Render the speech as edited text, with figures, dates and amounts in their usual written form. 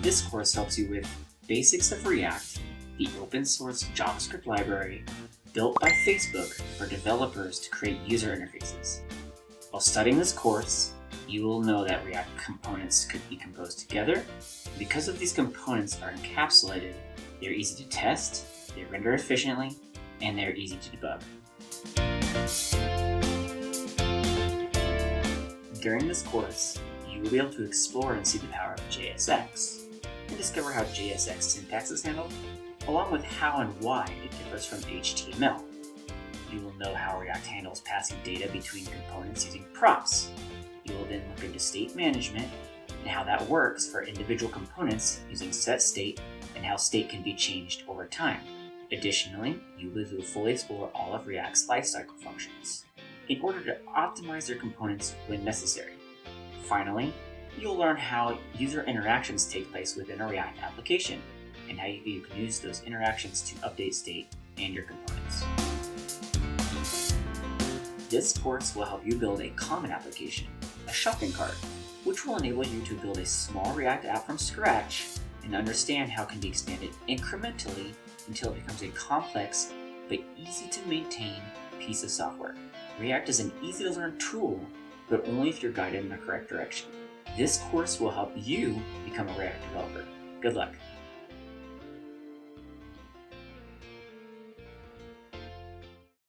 This course helps you with basics of React, the open source JavaScript library built by Facebook for developers to create user interfaces. While studying this course, you will know that React components could be composed together. Because of these components are encapsulated, they're easy to test, they render efficiently, and they're easy to debug. During this course, you will be able to explore and see the power of JSX, and discover how JSX syntax is handled, along with how and why it differs from HTML. You will know how React handles passing data between components using props. You will then look into state management and how that works for individual components using setState and how state can be changed over time. Additionally, you will fully explore all of React's lifecycle functions in order to optimize their components when necessary. Finally, you'll learn how user interactions take place within a React application and how you can use those interactions to update state and your components. This course will help you build a common application, a shopping cart, which will enable you to build a small React app from scratch and understand how it can be expanded incrementally until it becomes a complex but easy to maintain piece of software. React is an easy to learn tool, but only if you're guided in the correct direction. This course will help you become a React developer. Good luck.